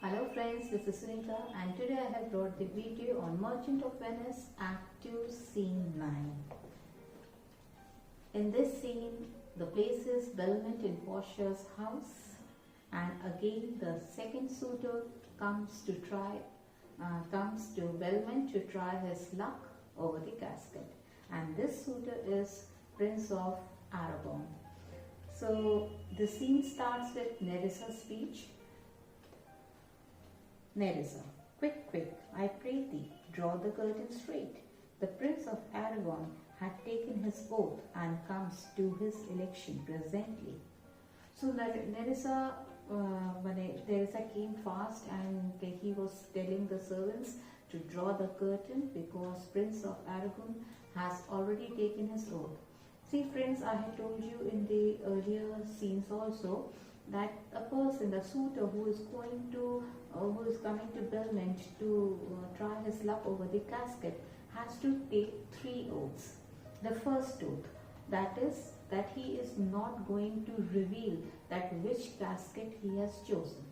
Hello friends, this is Sunita and today I have brought the video on Merchant of Venice Act 2 Scene 9. In this scene, the place is Belmont in Portia's house, and again the second suitor comes to Belmont to try his luck over the casket, and this suitor is Prince of Aragon. So the scene starts with Nerissa's speech. Nerissa, quick, quick, I pray thee, draw the curtain straight. The Prince of Aragon had taken his oath and comes to his election presently. So Nerissa came fast and he was telling the servants to draw the curtain because Prince of Aragon has already taken his oath. See friends, I had told you in the earlier scenes also that a person, the suitor who is coming to Belmont to try his luck over the casket, has to take 3 oaths. The first oath, that is that he is not going to reveal that which casket he has chosen.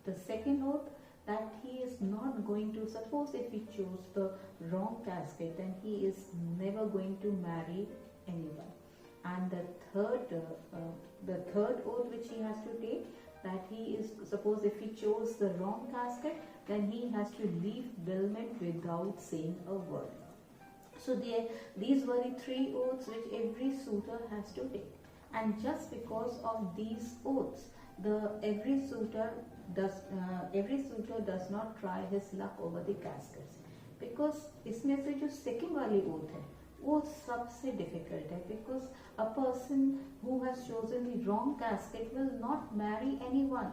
The second oath, that he is not going to, suppose if he chose the wrong casket, then he is never going to marry anyone. And the third oath which he has to take, that he is, suppose if he chose the wrong casket, then he has to leave Belmont without saying a word. So these were the 3 oaths which every suitor has to take. And just because of these oaths, every suitor does not try his luck over the caskets, because इसमें से जो second वाली oath है वो सबसे difficult है, because a person who has chosen the wrong casket will not marry anyone.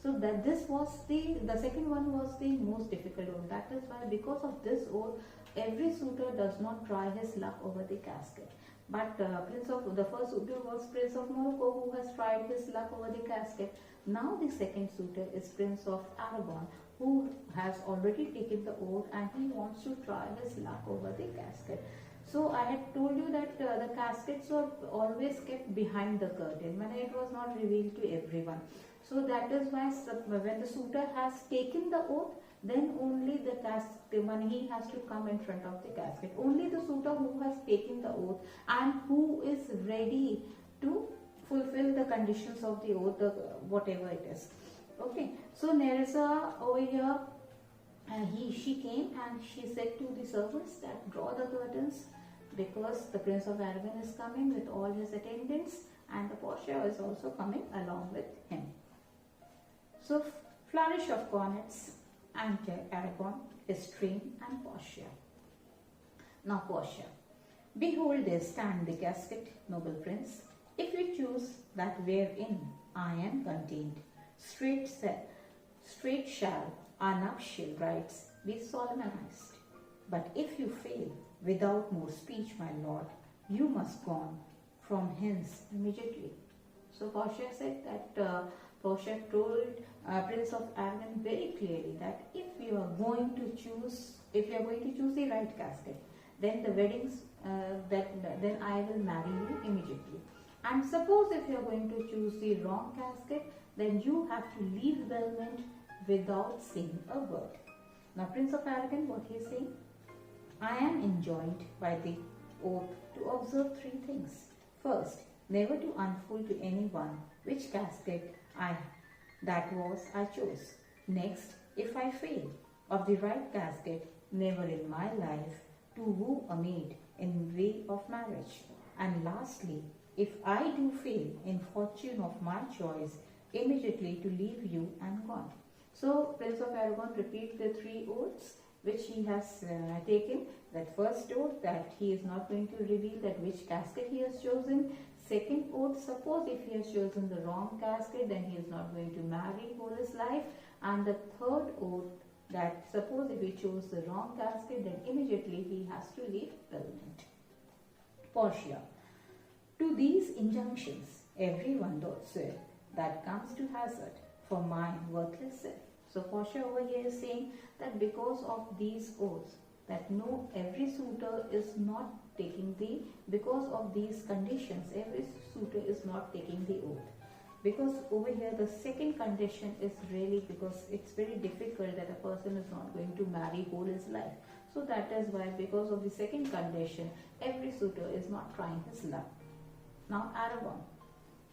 So that this was the second one was the most difficult one. That is why, because of this oath, every suitor does not try his luck over the casket. But the first suitor was Prince of Morocco, who has tried his luck over the casket. Now the second suitor is Prince of Aragon, who has already taken the oath and he wants to try his luck over the casket. So I had told you that the caskets were always kept behind the curtain when it was not revealed to everyone. So that is why when the suitor has taken the oath, then only when he has to come in front of the casket. Only the suitor who has taken the oath and who is ready to fulfill the conditions of the oath, whatever it is. Okay, so Nerissa over here, she came and she said to the servants that draw the curtains, because the Prince of Aragon is coming with all his attendants and the Portia is also coming along with him. So flourish of cornets, and Aragon is trained and Portia. Now Portia, behold there stand the casket, noble prince. If you choose that wherein I am contained, straight shall our nuptial rites be solemnized. But if you fail, without more speech, my lord, you must gone from hence immediately. So Portia said that Portia told Prince of Aragon very clearly that if you are going to choose the right casket, then the weddings, then I will marry you immediately. And suppose if you are going to choose the wrong casket, then you have to leave Belmont without saying a word. Now Prince of Aragon, what he is saying? I am enjoined by the oath to observe 3 things. First, never to unfold to anyone which casket I chose. Next, if I fail of the right casket, never in my life to woo a maid in way of marriage. And lastly, if I do fail in fortune of my choice, immediately to leave you and gone. So Prince of Aragon repeats the 3 oaths which he has taken. That first oath, that he is not going to reveal that which casket he has chosen. Second oath, suppose if he has chosen the wrong casket, then he is not going to marry all his life. And the third oath, that suppose if he chose the wrong casket, then immediately he has to leave Belmont. Portia, to these injunctions, everyone doth swear that comes to hazard for mine worthless self. So Portia over here is saying that because of these oaths, that no, every suitor is not taking because of these conditions, every suitor is not taking the oath. Because over here the second condition is really because it's very difficult that a person is not going to marry whole his life. So that is why, because of the second condition, every suitor is not trying his luck. Now Aragorn.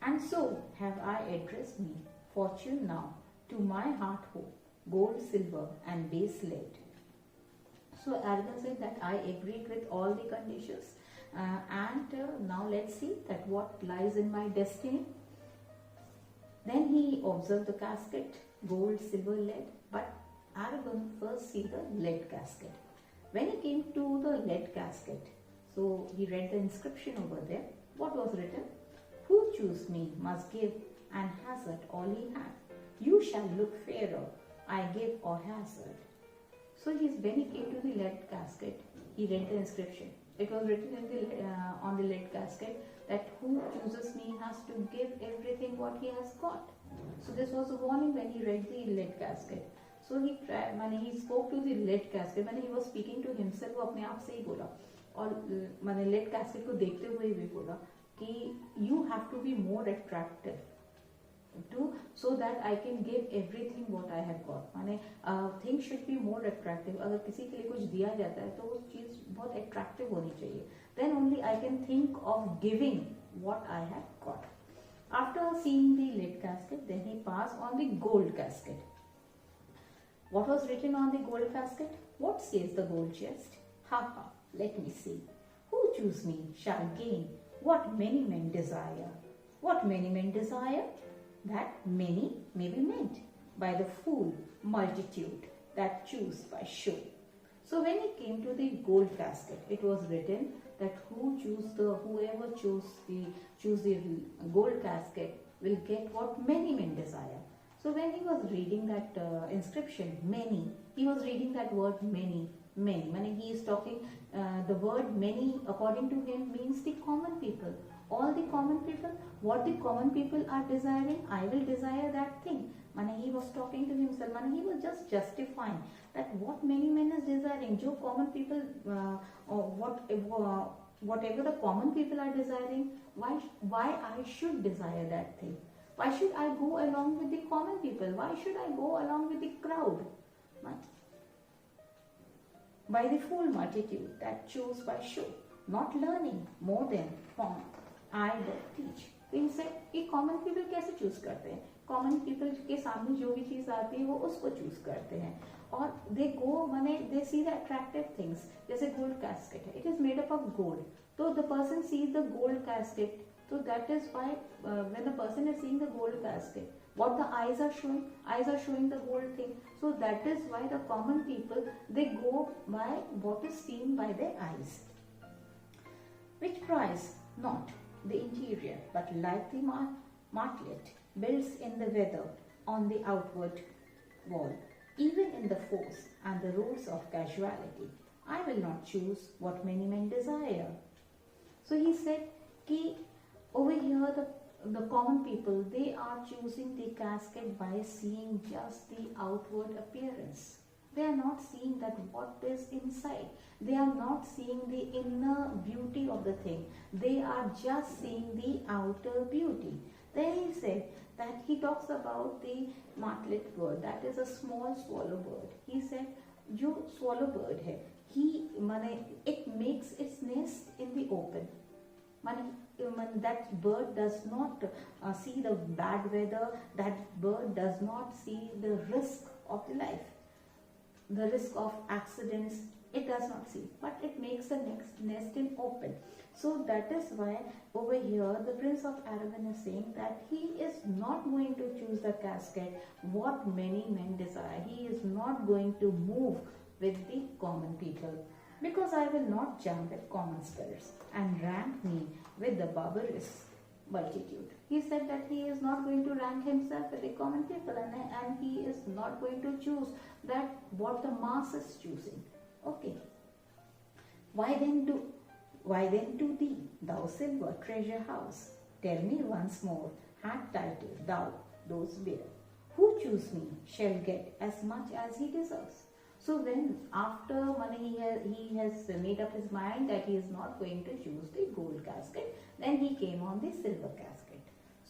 And so have I addressed me, fortune now, to my heart hope, gold, silver and base lead. So Aragorn said that I agreed with all the conditions, and now let's see that what lies in my destiny. Then he observed the casket, gold, silver, lead, but Aragorn first see the lead casket. When he came to the lead casket, so he read the inscription over there. What was written? Who choose me must give and hazard all he had. You shall look fairer, I give or hazard. So when he came to the lead casket, he read the inscription. It was written in the, on the lead casket that who chooses me has to give everything what he has got. So this was a warning when he read the lead casket. So he tried, when he spoke to the lead casket, when he was speaking to himself, वो अपने आप से ही बोला और मैंने lead casket को देखते हुए भी बोला कि you have to be more attractive to so that I can give everything what I have got. माने things should be more attractive. अगर किसी के लिए कुछ दिया जाता है तो वो चीज़ बहुत attractive होनी चाहिए. Then only I can think of giving what I have got. After seeing the lead casket, then he passed on the gold casket. What was written on the gold casket? What says the gold chest? Ha ha, let me see. Who choose me shall gain what many men desire. What many men desire? That many may be meant by the fool multitude that choose by show. So when he came to the gold casket, it was written that whoever choose the gold casket will get what many men desire. So when he was reading that inscription, many, he was reading that word many. When he is talking, the word many according to him means the common people. All the common people, what the common people are desiring, I will desire that thing. He was talking to himself, he was just justifying that what many men is desiring, jo common people, whatever the common people are desiring, why I should desire that thing? Why should I go along with the common people? Why should I go along with the crowd? By the fool multitude that choose by show, not learning more than form, I that teach. तो इनसे कि common people कैसे choose करते हैं? Common people के सामने जो भी चीज आती है वो उसको चूज करते हैं और they see the attractive things. जैसे गोल्ड कैस्केट है, it is made up of gold, तो the person sees the gold casket. So that is why when the person is seeing the gold casket, what the eyes are showing the gold thing. So that is why the common people, they go by what is seen by their eyes. Which prize not the interior, but like the martlet builds in the weather on the outward wall, even in the force and the roads of casuality, I will not choose what many men desire. So he said, ki over here the common people, they are choosing the casket by seeing just the outward appearance. They are not seeing that what is inside. They are not seeing the inner beauty of the thing. They are just seeing the outer beauty. Then he said that he talks about the martlet bird, that is a small swallow bird. He said, jo swallow bird hai, it makes its nest in the open. That bird does not see the bad weather, that bird does not see the risk of the life, the risk of accidents, it does not see, but it makes the nest in open. So that is why over here the Prince of Aragon is saying that he is not going to choose the casket what many men desire. He is not going to move with the common people, because I will not jump with common spirits and rank me with the barbarous multitude. He said that he is not going to rank himself with the common people, and he is not going to choose that what the mass is choosing. Okay. Why then to thee, thou silver treasure house? Tell me once more, had title thou those bear. Who choose me shall get as much as he deserves. So when after he has made up his mind that he is not going to choose the gold casket, then he came on the silver casket.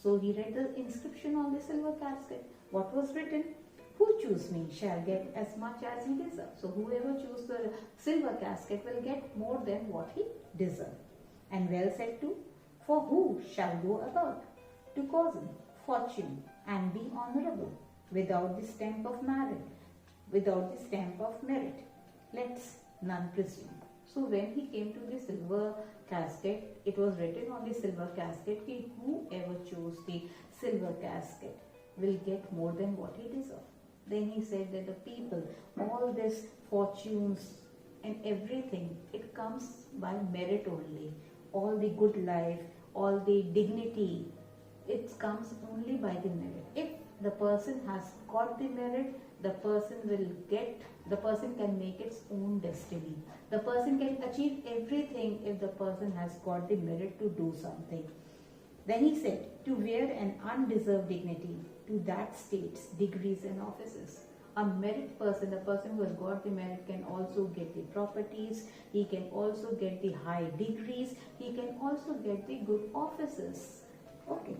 So he read the inscription on the silver casket. What was written? Who choose me shall get as much as he deserves. So whoever choose the silver casket will get more than what he deserves. And well said too, for who shall go about to cause fortune and be honorable without the stamp of merit, let's none presume. So when he came to the silver casket, it was written on the silver casket that whoever chose the silver casket will get more than what he deserves. Then he said that the people, all these fortunes and everything, it comes by merit only. All the good life, all the dignity, it comes only by the merit. If the person has got the merit, the person can make its own destiny. The person can achieve everything if the person has got the merit to do something. Then he said, to wear an undeserved dignity, to that states, degrees and offices. A merit person, the person who has got the merit, can also get the properties, he can also get the high degrees, he can also get the good offices. Okay.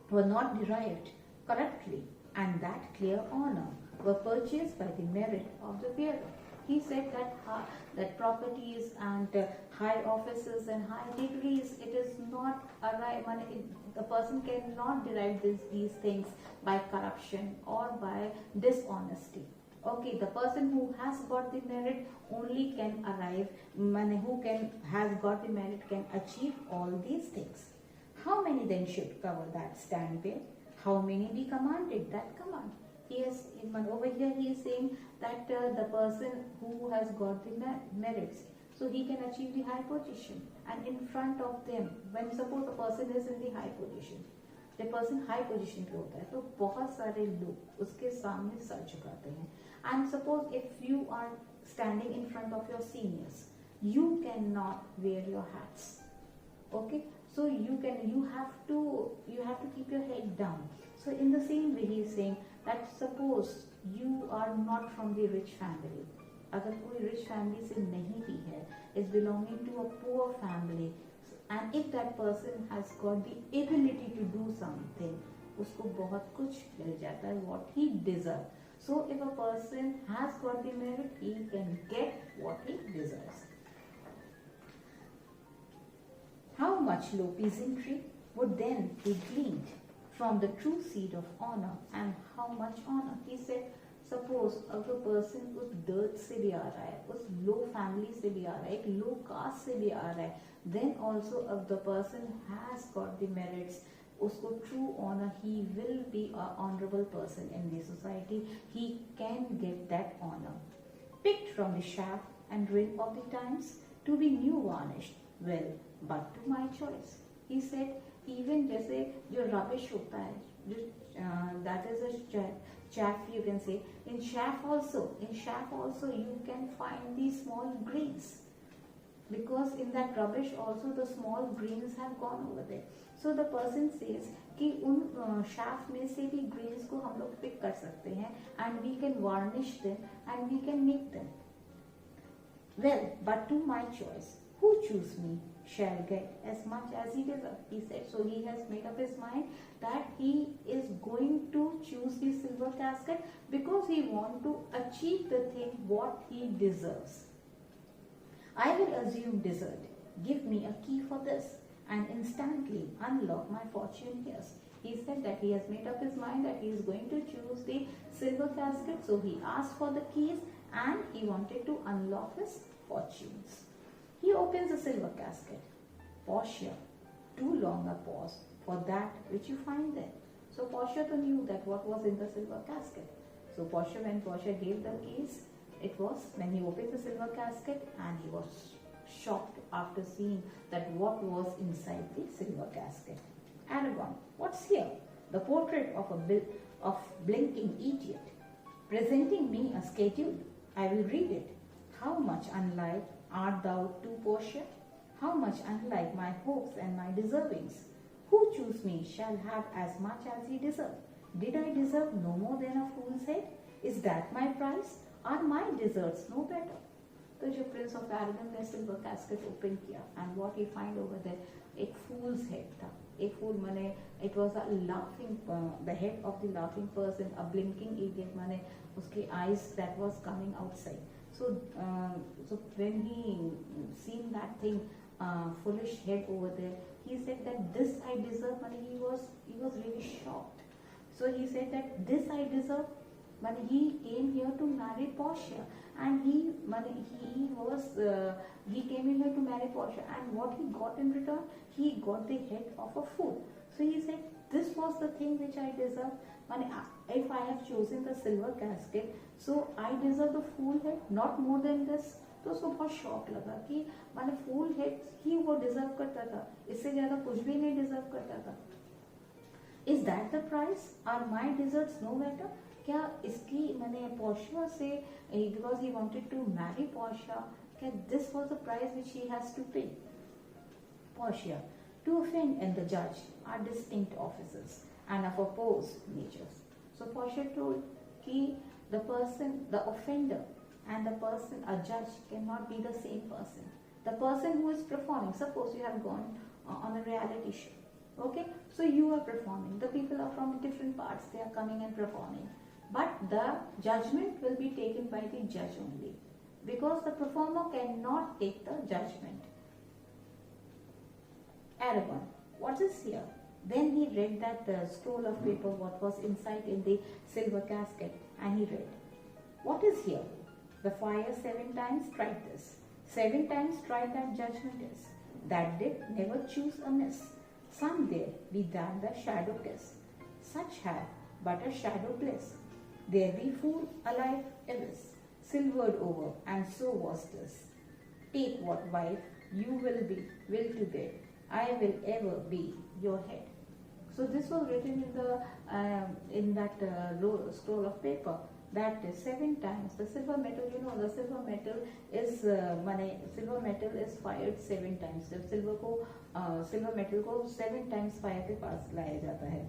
Were not derived corruptly, and that clear honor were purchased by the merit of the bearer. He said that properties and high offices and high degrees, it is not the person cannot derive these things by corruption or by dishonesty. Okay, the person who has got the merit only can arrive, has got the merit can achieve all these things. How many then should cover that stand there? How many be commanded that command? Over here he is saying that the person who has got the merits, so he can achieve the high position, and in front of them, when suppose a person is in the high position, the person high position पे होता है, तो बहुत सारे लोग उसके सामने sir झुकाते हैं. And suppose if you are standing in front of your seniors, you cannot wear your hats. Okay, so you have to keep your head down. So in the same way he is saying that suppose you are not from the rich family, अगर कोई rich family से नहीं भी है, is belonging to a poor family, and if that person has got the ability to do something, उसको बहुत कुछ मिल जाता है, what he deserves. So if a person has got the merit, he can get what he deserves. How much low peasantry would then be gleaned from the true seed of honor, and how much honor? He said, suppose अगर person उस dirt से भी आ रहा है, उस low family से भी आ रहा है, एक low caste से भी आ रहा है, then also if the person has got the merits, उसको true honor, he will be an honorable person in the society, he can get that honor. Picked from the chaff and rim of the times to be new varnished, well, but to my choice. He said, even जैसे जो rubbish होता है, that is a chaff, you can say. In chaff also you can find these small grains, because in that rubbish also the small grains have gone over there. So the person says कि उन chaff में से भी grains को हम लोग pick कर सकते हैं, and we can varnish them and we can make them. Well, but to my choice, who choose me shall get as much as he deserves, he said. So he has made up his mind that he is going to choose the silver casket because he wants to achieve the thing what he deserves. I will assume desert. Give me a key for this and instantly unlock my fortune here. He said that he has made up his mind that he is going to choose the silver casket. So he asked for the keys and he wanted to unlock his fortunes. He opens the silver casket. Portia, too long a pause for that which you find there. So Portia knew that what was in the silver casket. So when Portia gave the keys, it was when he opened the silver casket, and he was shocked after seeing that what was inside the silver casket. Aragon, what's here? The portrait of a blinking idiot, presenting me a schedule. I will read it. How much unlike art thou to Portia? How much unlike my hopes and my deservings? Who choose me shall have as much as he deserves. Did I deserve no more than a fool's head? Is that my price? Are my deserts no better? तो जो Prince of Aragon ने silver casket open किया and what he find over there, एक fool's head था, एक fool माने it was a laughing, the head of the laughing person, a blinking idiot, माने उसके eyes that was coming outside. So when he seen that thing, foolish head over there, he said that this I deserve. But he was really shocked. So he said that this I deserve. But he came here to marry Portia, and he came in here to marry Portia, and what he got in return, he got the head of a fool. So he said, this was the thing which I deserve. If I have chosen the silver casket, so I deserve the fool head, not more than this. तो उसको बहुत shock लगा कि मैंने फूल head ही वो deserve करता था, इससे ज्यादा कुछ भी नहीं डिजर्व करता था. Is that the price? Are my deserts no better? क्या इसकी मैंने पोर्शिया से, because he wanted to marry Portia, क्या this was the price which he has to pay? Portia, to offend and the judge are distinct offices and of opposed natures. So Portia told कि the person, the offender and the person, a judge cannot be the same person. The person who is performing, suppose you have gone on a reality show, okay, so you are performing, the people are from different parts, they are coming and performing, but the judgment will be taken by the judge only, because the performer cannot take the judgment. Aragon, what is here? Then he read that scroll of paper, what was inside in the silver casket, and he read, what is here? The fire 7 times tried this, 7 times tried that judgment is, that did never choose amiss. Some there be than the shadow kiss, such have but a shadow bliss. There be fool alive abyss, silvered over, and so was this. Take what wife you will to get, I will ever be your head. So this was written in that scroll of paper, that 7 times the silver metal, you know, the silver metal is silver metal is fired 7 times. जब silver metal को 7 times fire के पास लाया जाता है.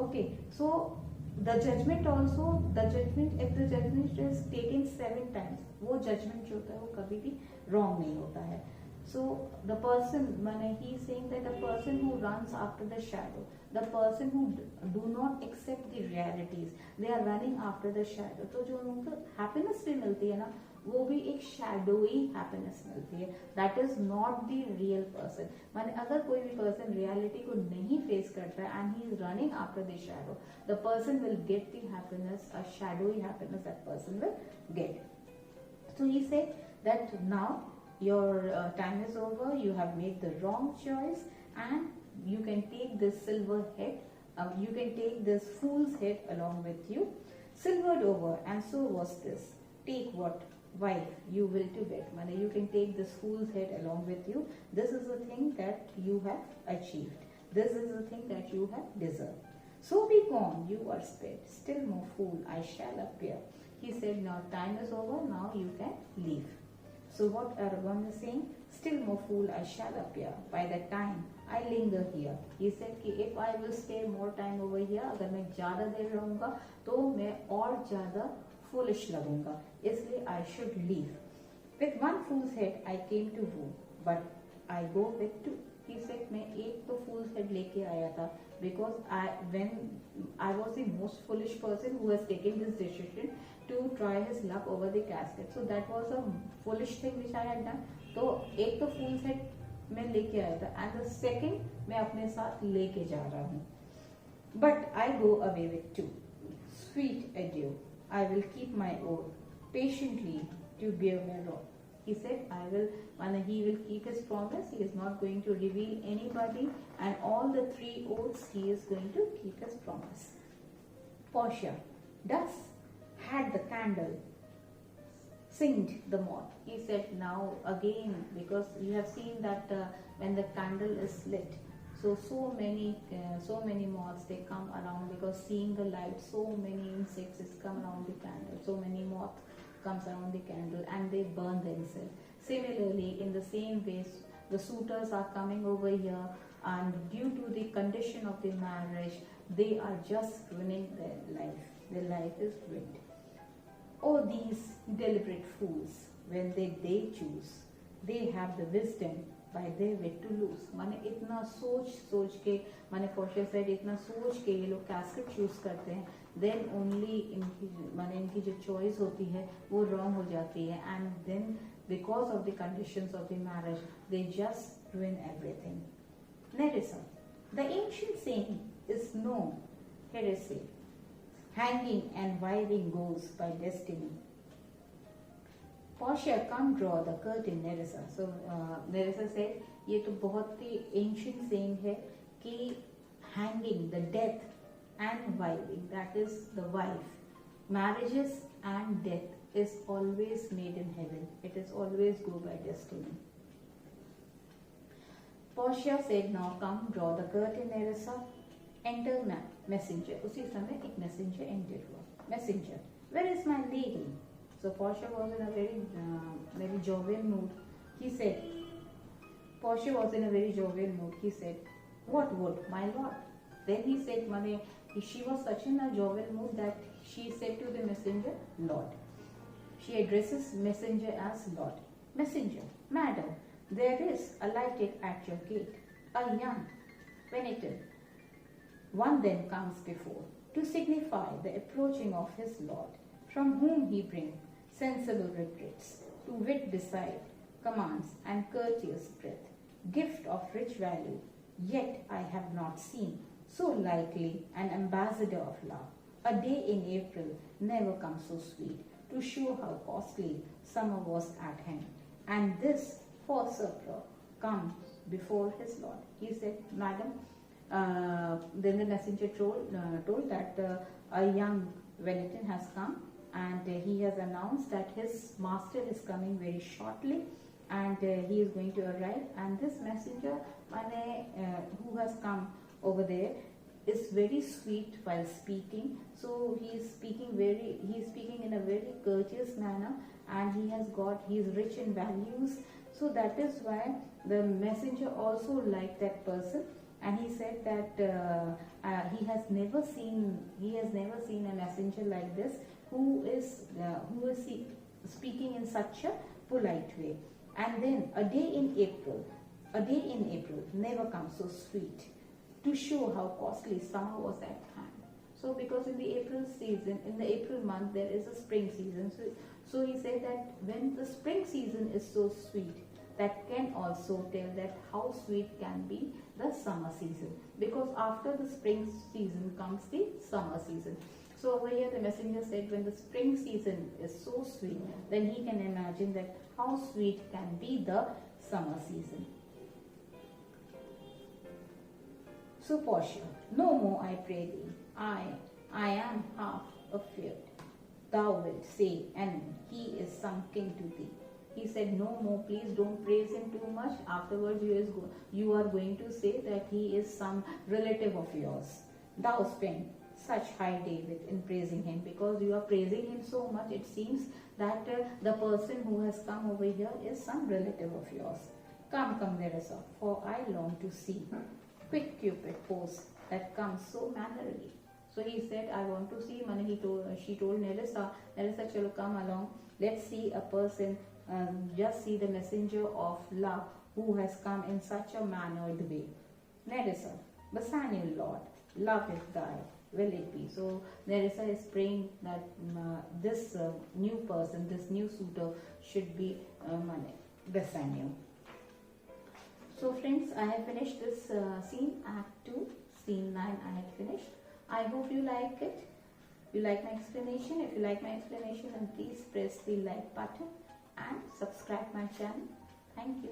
Okay, so the judgment also, if the judgment is taken 7 times, वो judgment जो होता है वो कभी भी wrong नहीं होता है. So the person, he is saying that the person who runs after the shadow, the person who do not accept the realities, they are running after the shadow. तो जो उनको happiness भी मिलती है ना, वो भी एक shadowy happiness मिलती है. That is not the real person. अगर कोई भी person reality को नहीं face करता है and he is running after the shadow, the person will get the happiness, a shadowy happiness that person will get. So he said that now your time is over, you have made the wrong choice, and you can take this silver head, you can take this fool's head along with you, silvered over, and so was this. Take what wife you will to bed. You can take this fool's head along with you. This is the thing that you have achieved. This is the thing that you have deserved. So be gone, you are sped. Still more fool I shall appear. He said, now time is over, now you can leave. So what Aragon is saying, still more fool I shall appear by the time I linger here. He said कि if I will stay more time over here, अगर मैं ज़्यादा देर रहूँगा तो मैं और ज़्यादा foolish लगूँगा, इसलिए I should leave. With one fool's head I came to woo, but I go with two. He said मैं एक तो fool's head लेके आया था, because when I was the most foolish person who has taken this decision to try his luck over the casket. So that was a foolish thing which I had done. तो एक तो fool's head मैं लेके आया था, and the second मैं अपने साथ लेके जा रहा हूँ. But I go away with two. Sweet adieu. I will keep my oath patiently to bear my wrong. He said, he will keep his promise. He is not going to reveal anybody, and all the 3 oaths he is going to keep his promise. Portia, thus had the candle singed the moth. He said, now again, because you have seen that when the candle is lit, so many moths, they come around, because seeing the light, so many insects come around the candle, so many moths comes around the candle and they burn themselves. Similarly, in the same way, the suitors are coming over here, and due to the condition of the marriage, they are just ruining their life. Their life is ruined. Oh, these deliberate fools, when they choose, they have the wisdom by their wit to lose. माने इतना सोच के, माने Portia said इतना सोच के ये लोग कैस्केट चूज करते हैं, then only इनकी जो choice होती है वो wrong हो जाती है, and then because of the conditions of the marriage they just ruin everything. Nerissa, the ancient saying is no heresy. Hanging and wiring goes by destiny. Portia, come draw the curtain, Nerissa. So Nerissa said, ये तो बहुत ही ancient saying है कि hanging, the death and wiring, that is the wife. Marriages and death is always made in heaven. It is always go by destiny. Portia said, now come draw the curtain, Nerissa. Enter messenger. उसी समय एक messenger enter हुआ. Messenger, where is my lady? So Portia was in a very jovial mood. He said, Portia was in a very jovial mood. He said, what would my lord? Then he said, Mane, she was such in a jovial mood that she said to the messenger, Lord. She addresses messenger as Lord. Messenger, madam, there is alighted at your gate a young penitent. One then comes before to signify the approaching of his lord, from whom he brings sensible regrets, to wit beside commands and courteous breath, gift of rich value, yet I have not seen so likely an ambassador of love. A day in April never comes so sweet, to show how costly summer was at hand, and this for surprise comes before his lord. He said, madam, then the messenger told that a young Venice has come, and he has announced that his master is coming very shortly, and he is going to arrive. And this messenger, who has come over there, is very sweet while speaking. So he is speaking in a very courteous manner, and he is rich in values. So that is why the messenger also liked that person. And he said that he has never seen a messenger like this who is speaking in such a polite way. And then a day in April never comes so sweet, to show how costly summer was at hand. So because in the April month there is a spring season. So he said that when the spring season is so sweet, that can also tell that how sweet can be the summer season, because after the spring season comes the summer season. So over here the messenger said, when the spring season is so sweet, then he can imagine that how sweet can be the summer season. So Portia, no more I pray thee, I am half afeard. Thou wilt say, and he is some king to thee. He said, no more, please don't praise him too much. Afterwards you are going to say that he is some relative of yours. Thou spend such high David in praising him, because you are praising him so much, it seems that the person who has come over here is some relative of yours. Come, Nerissa, for I long to see quick Cupid pose that comes so mannerly. So he said, I want to see, she told Nerissa, chalo come along, let's see a person, just see the messenger of love who has come in such a mannered way. Nerissa, Bassanio Lord, love is thy, will it be? So Nerissa is praying that this new person, this new suitor should be Bassanio. So friends, I have finished this scene, Act 2, Scene 9 I had finished. I hope you like it. You like my explanation? If you like my explanation, then please press the like button and subscribe my channel. Thank you.